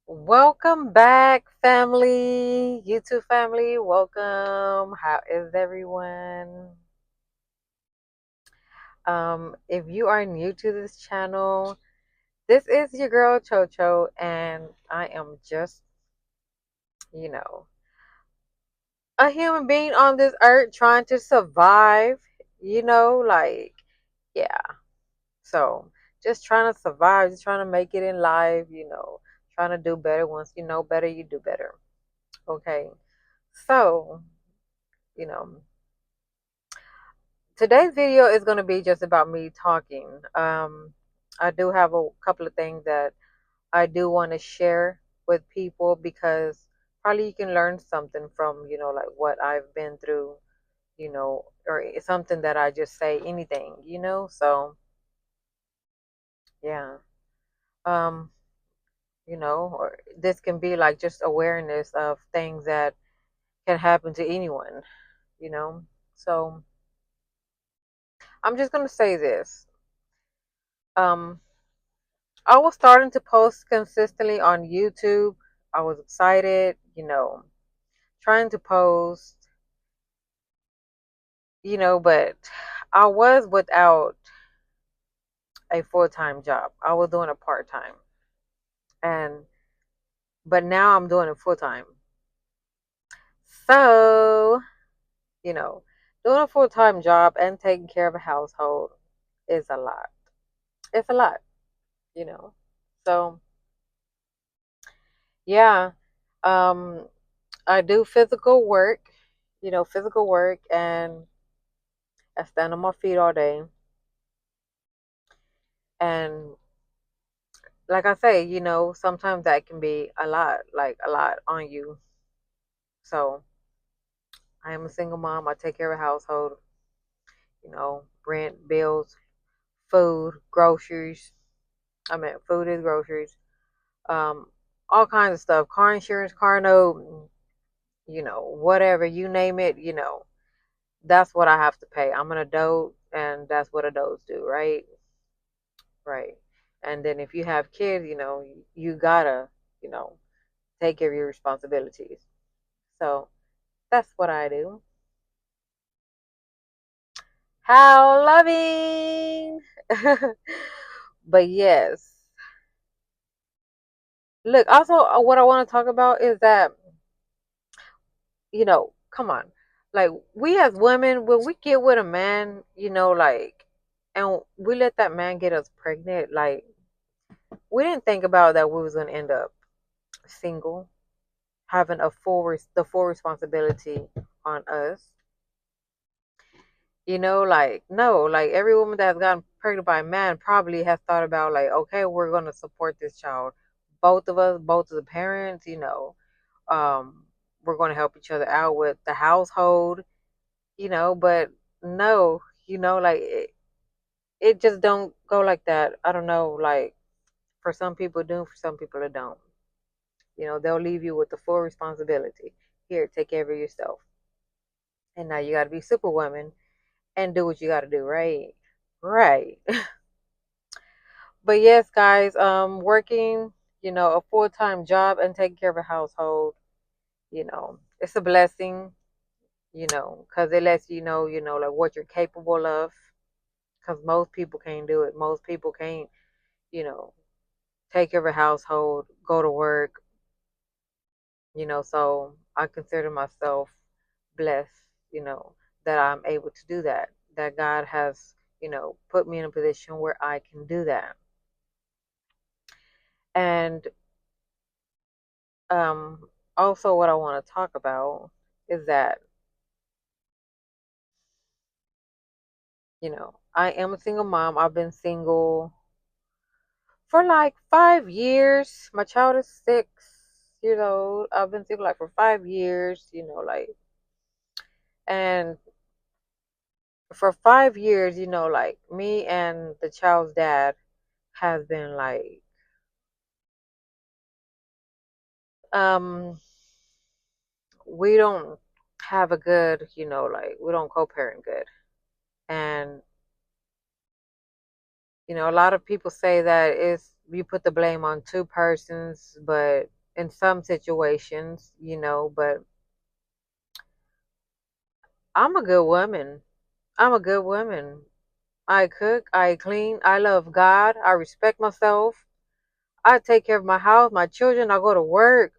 Welcome back, family. YouTube family, welcome. How is everyone? If you are new to this channel, this is your girl Chocho, and I am just, you know, a human being on this earth trying to survive, yeah. So just trying to survive, just trying to make it in life, trying to do better. Once you know better, you do better. Okay. So, you know, today's video is going to be just about me talking. I do have a couple of things that I do want to share with people because probably you can learn something from, like what I've been through, or it's something that I just say anything. So, yeah. Um, or this can be like just awareness of things that can happen to anyone, you know. So, I'm just going to say this. Um, I was starting to post consistently on YouTube. I was excited, trying to post, but I was without a full-time job. I was doing a part-time. And but now I'm doing it full-time. So, you know, doing a full-time job and taking care of a household is a lot. It's a lot, you know. So, yeah. Um I do physical work, and I stand on my feet all day. And like I say, sometimes that can be a lot, like a lot on you. So I am a single mom. I take care of a household, rent, bills, food, groceries. I mean, food is groceries. Um, all kinds of stuff. Car insurance, car note, whatever, you name it, that's what I have to pay. I'm an adult, and that's what adults do, right? Right. And then if you have kids, you gotta, you know, take care of your responsibilities. So that's what I do. How loving. But yes. Look, also, what I want to talk about is that, come on. Like, we as women, when we get with a man, and we let that man get us pregnant, like, we didn't think about that we was going to end up single, having the full responsibility on us. Like, no, like every woman that's gotten pregnant by a man probably has thought about, like, okay, we're going to support this child. Both of us, both of the parents, um, we're going to help each other out with the household, but no, like it just don't go like that. I don't know, like for some people it do, for some people it don't. They'll leave you with the full responsibility. Here, take care of yourself. And now you got to be superwoman and do what you got to do, right? Right. But yes, guys, working, a full-time job and taking care of a household, it's a blessing, because it lets like what you're capable of. Because most people can't do it. Most people can't, you know, take care of a household, go to work, so I consider myself blessed, that I'm able to do that. That God has, put me in a position where I can do that. And Um, also, what I want to talk about is that, I am a single mom. I've been single for like 5 years. My child is 6 years old. I've been single like for 5 years, and for 5 years, like me and the child's dad has been like, um, we don't have a good, like we don't co-parent good. And a lot of people say that it's you put the blame on two persons, but in some situations, but I'm a good woman. I'm a good woman. I cook, I clean, I love God, I respect myself, I take care of my house, my children, I go to work,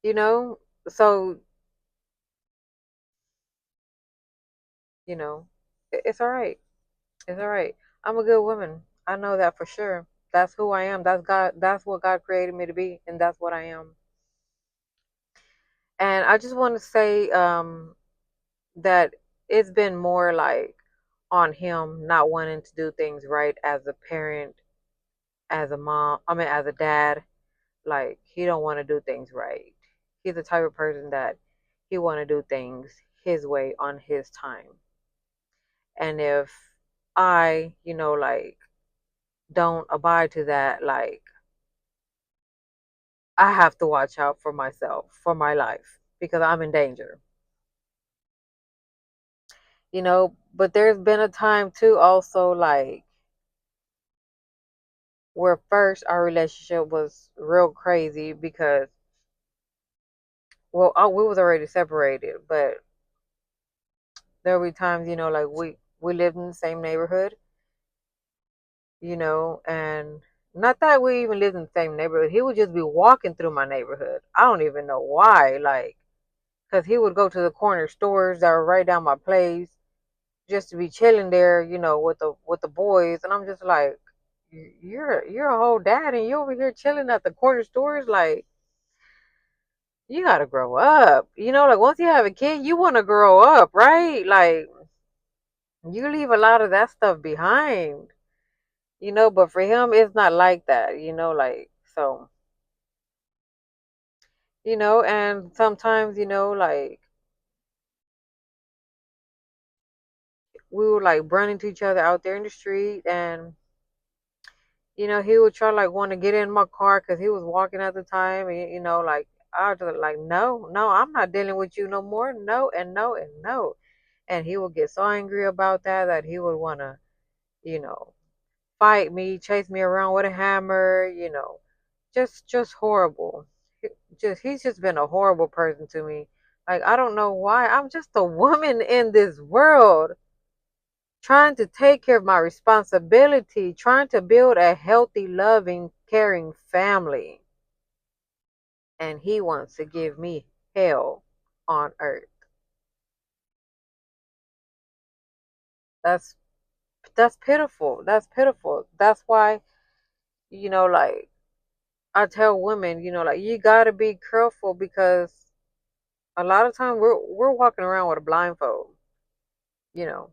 you know. So, it's all right. It's all right. I'm a good woman. I know that for sure. That's who I am. That's God. That's what God created me to be, and that's what I am. And I just want to say that it's been more like on him not wanting to do things right as a parent, as a mom. I mean, as a dad. Like he don't want to do things right. He's the type of person that he want to do things his way on his time. And if I, like don't abide to that, like I have to watch out for myself, for my life, because I'm in danger. But there's been a time too, also, like, where first our relationship was real crazy because, well, we was already separated, but there would be times, like we lived in the same neighborhood, and not that we even lived in the same neighborhood. He would just be walking through my neighborhood. I don't even know why, like, because he would go to the corner stores that were right down my place just to be chilling there, with the boys, and I'm just like, you're a whole dad, and you over here chilling at the corner stores, like you gotta grow up, like once you have a kid, you want to grow up, right? Like you leave a lot of that stuff behind, but for him, it's not like that, like so, and sometimes, like we would like run into each other out there in the street, and he would try like want to get in my car because he was walking at the time, and like I was just like, no, no, I'm not dealing with you no more, no, and no, and no, and he would get so angry about that he would want to, you know, fight me, chase me around with a hammer, just horrible. He's just been a horrible person to me. Like I don't know why. I'm just a woman in this world trying to take care of my responsibility, trying to build a healthy, loving, caring family. And he wants to give me hell on earth. That's that's pitiful. That's pitiful. That's why, like I tell women, like you gotta be careful because a lot of times we're walking around with a blindfold, you know.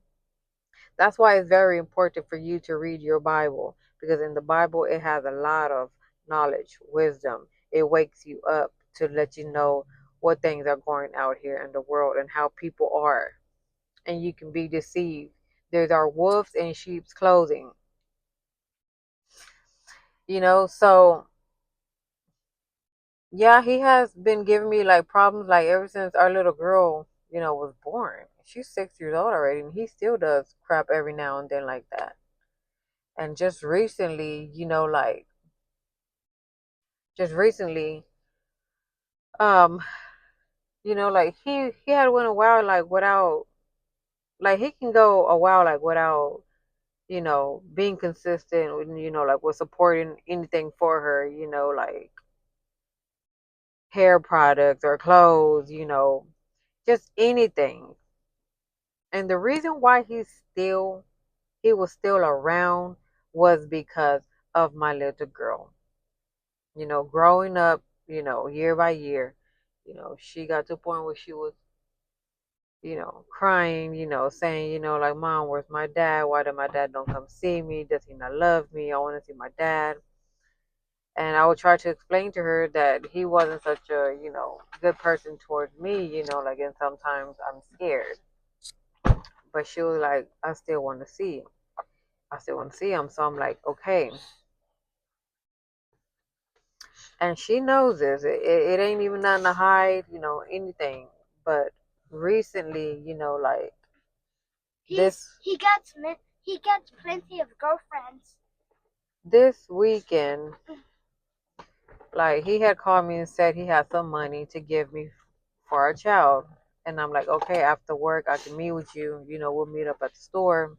That's why it's very important for you to read your Bible because in the Bible it has a lot of knowledge, wisdom. It wakes you up to let you know what things are going out here in the world and how people are. And you can be deceived. There's our wolves in sheep's clothing. So yeah, he has been giving me like problems like ever since our little girl, was born. She's 6 years old already and he still does crap every now and then like that. And just recently, um, like he had went a while like without, like he can go a while like without, being consistent with, like with supporting anything for her, like hair products or clothes, just anything. And the reason why he was still around was because of my little girl. Growing up, year by year, she got to a point where she was, crying, saying, like, Mom, where's my dad? Why did my dad don't come see me? Does he not love me? I want to see my dad. And I would try to explain to her that he wasn't such a, good person towards me, like, and sometimes I'm scared. But she was like, I still want to see him. I still want to see him. So I'm like, okay. And she knows this. It ain't even nothing to hide, anything. But recently, like he gets plenty of girlfriends. this weekend, Like, he had called me and said he had some money to give me for our child. And I'm like, okay, after work, I can meet with you. We'll meet up at the store.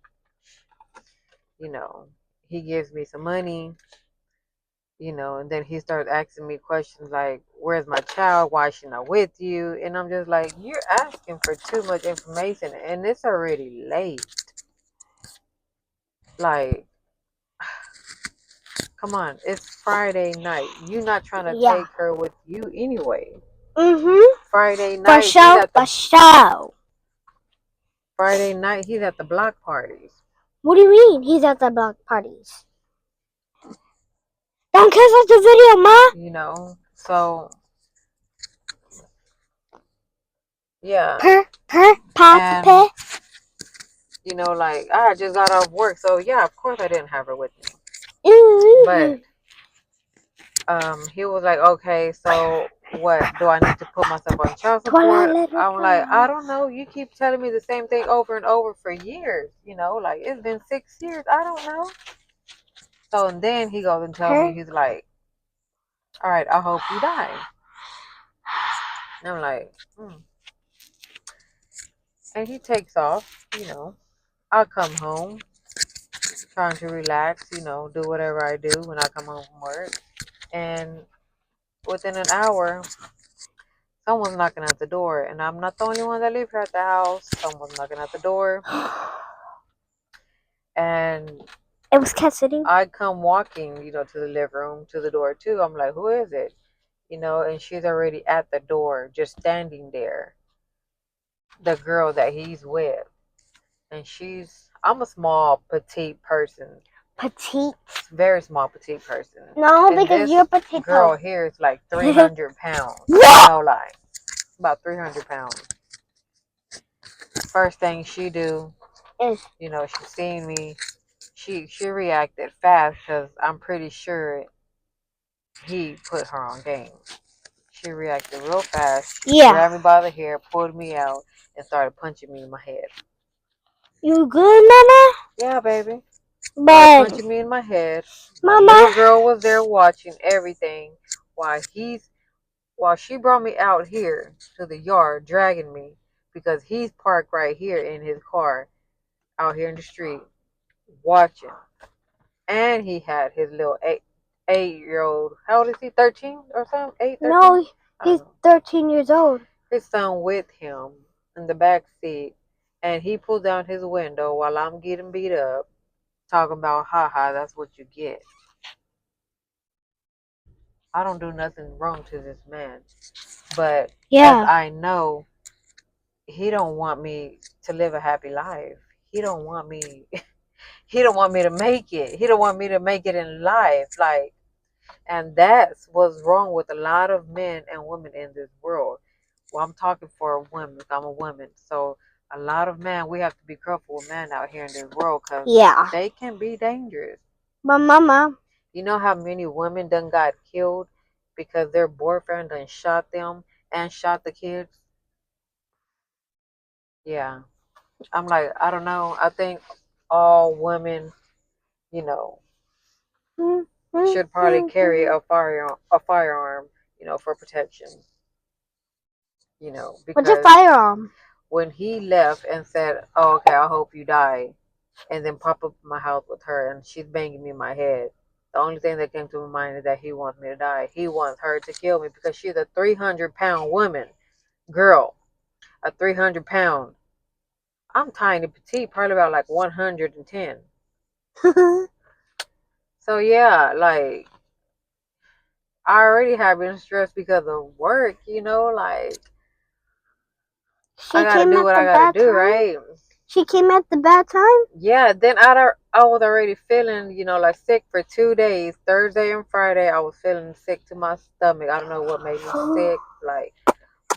You know, he gives me some money, and then he starts asking me questions like, where's my child? Why is she not with you? And I'm just like, you're asking for too much information and it's already late. Like, come on, it's Friday night. You're not trying to take her with you anyway. Friday night, Friday night, he's at the block parties. What do you mean he's at the block parties? Don't cancel the video, Ma. So yeah. And, like, I just got off work, so yeah, of course I didn't have her with me. But he was like, okay, so what, do I need to put myself on child support? I'm like, I don't know. You keep telling me the same thing over and over for years. Like, it's been 6 years. I don't know. So, and then he goes and tells me, he's like, all right, I hope you die. And I'm like, And he takes off. I'll come home, trying to relax, do whatever I do when I come home from work. And within an hour, someone's knocking at the door. And I'm not the only one that lives here at the house. Someone's knocking at the door. And it was Cassidy. I come walking, to the living room, to the door too. I'm like, who is it? And she's already at the door, just standing there. The girl that he's with. And I'm a small, petite person. Petite? Very small, petite person. No, and because you're petite. Girl here is like 300 pounds. No lie. About 300 pounds. First thing she do, she seen me. She reacted fast because I'm pretty sure he put her on game. She reacted real fast. She grabbed me by the hair, pulled me out, and started punching me in my head. You good, Mama? Yeah, baby. But punching me in my head. My little girl was there watching everything while she brought me out here to the yard, dragging me because he's parked right here in his car out here in the street watching. And he had his little 8-year-old. How old is he? 13 or something? 8, 13? No, he's 13 years old. His son with him in the back seat. And he pulled down his window while I'm getting beat up, talking about, haha, that's what you get. I don't do nothing wrong to this man. But as I know, he don't want me to live a happy life. He don't want me to make it. He don't want me to make it in life. Like, and that's what's wrong with a lot of men and women in this world. Well, I'm talking for women. I'm a woman. So a lot of men, we have to be careful with men out here in this world because they can be dangerous. But Mama, you know how many women done got killed because their boyfriend done shot them and shot the kids? Yeah. I'm like, I don't know. I think all women, should probably carry a firearm, for protection. Because what's a firearm? When he left and said, oh, okay, I hope you die, and then pop up in my house with her and she's banging me in my head, the only thing that came to my mind is that he wants me to die. He wants her to kill me because she's a 300-pound woman, girl, a 300-pound. I'm tiny, petite, probably about like 110. So yeah, like, I already have been stressed because of work, like, I gotta do what I gotta do, right? She came at the bad time? Yeah, then I was already feeling, like, sick for 2 days. Thursday and Friday, I was feeling sick to my stomach. I don't know what made me sick. Like,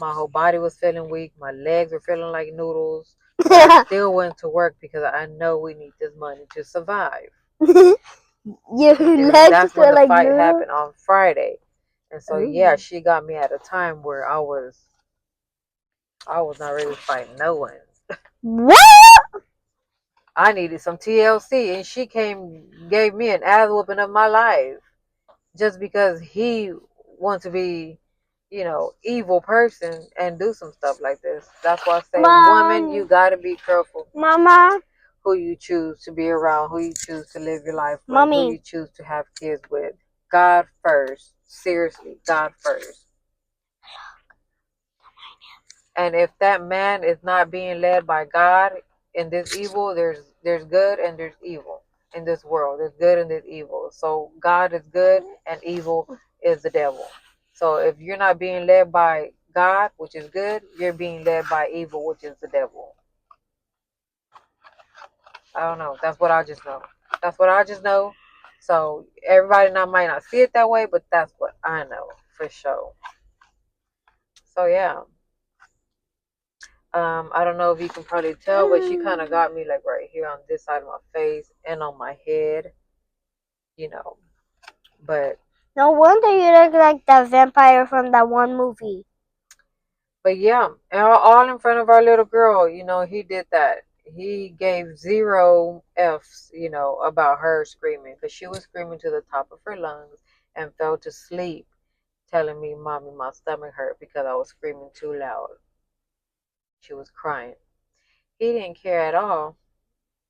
my whole body was feeling weak. My legs were feeling like noodles. But I still went to work because I know we need this money to survive. That's when the fight happened on Friday. And so, yeah, she got me at a time where I was not ready to fight no one. What? I needed some TLC, and she gave me an ass whooping of my life, just because he want to be, evil person and do some stuff like this. That's why I say, woman, you gotta be careful. Mama. Who you choose to be around, who you choose to live your life with, Mommy. who you choose to have kids with. God first. Seriously, God first. And if that man is not being led by God in this evil, there's good and there's evil in this world. There's good and there's evil. So God is good and evil is the devil. So if you're not being led by God, which is good, you're being led by evil, which is the devil. I don't know. That's what I just know. That's what I just know. So everybody might not see it that way, but that's what I know for sure. So yeah. I don't know if you can probably tell, but she kind of got me like right here on this side of my face and on my head, But no wonder you look like that vampire from that one movie. But yeah, all in front of our little girl, he did that. He gave 0 F's, about her screaming because she was screaming to the top of her lungs and fell to sleep, telling me, "Mommy, my stomach hurt because I was screaming too loud." She was crying. He didn't care at all.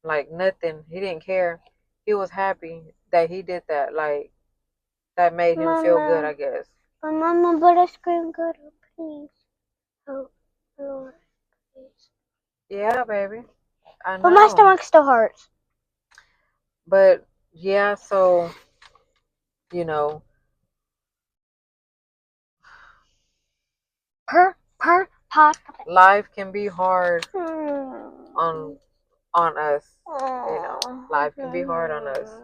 Like nothing. He didn't care. He was happy that he did that. Like that made him feel good, I guess. Mama, but I scream good, please. Oh, Lord, please. Yeah, baby. I know. But my stomach still hurts. But yeah, so life can be hard on us. Life can be hard on us.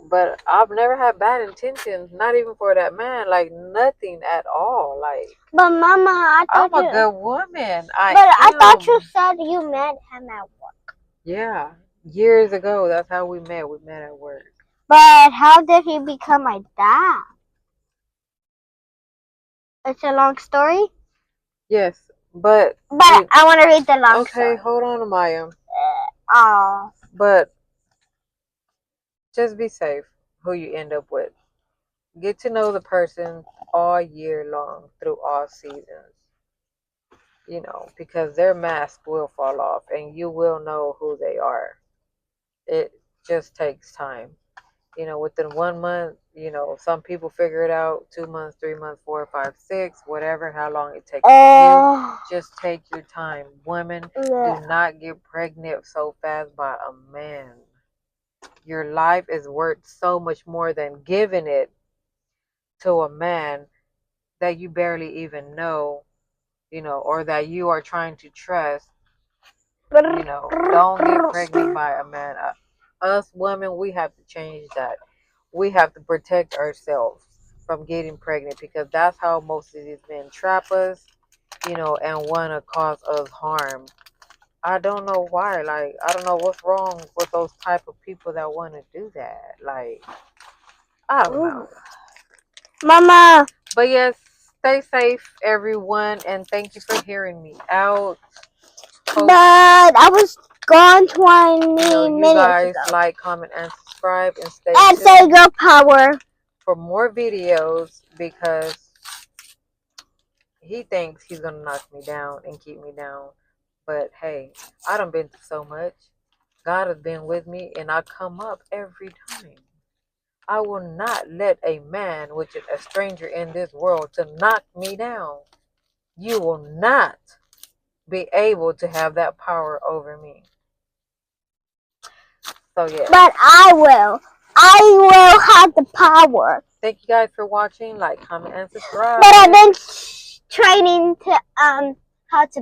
But I've never had bad intentions, not even for that man, like nothing at all. Like, but Mama, I'm a good woman. I thought you said you met him at work. Yeah, years ago. That's how we met. We met at work. But how did he become my dad? It's a long story. Yes, but I want to read the long story. Okay, hold on, Maya. Oh. But just be safe who you end up with. Get to know the person all year long through all seasons. Because their mask will fall off and you will know who they are. It just takes time. Within 1 month, some people figure it out, 2 months, 3 months, 4, 5, 6, whatever, how long it takes for you. Just take your time. Women, do not get pregnant so fast by a man. Your life is worth so much more than giving it to a man that you barely even know, or that you are trying to trust. Don't get pregnant by a man. Us women, we have to change that. We have to protect ourselves from getting pregnant because that's how most of these men trap us, and want to cause us harm. I don't know why. Like, I don't know what's wrong with those type of people that want to do that. Like, I don't know. Mama. But yes, stay safe, everyone, and thank you for hearing me out. But I was gone 20 you minutes guys ago. like, comment, and subscribe, and stay and tuned say girl power for more videos because he thinks he's gonna knock me down and keep me down. But hey, I done been through so much. God has been with me, and I come up every time. I will not let a man, which is a stranger in this world, to knock me down. You will not be able to have that power over me. So yeah. But I will. I will have the power. Thank you guys for watching. Like, comment, and subscribe. But I've been training to how to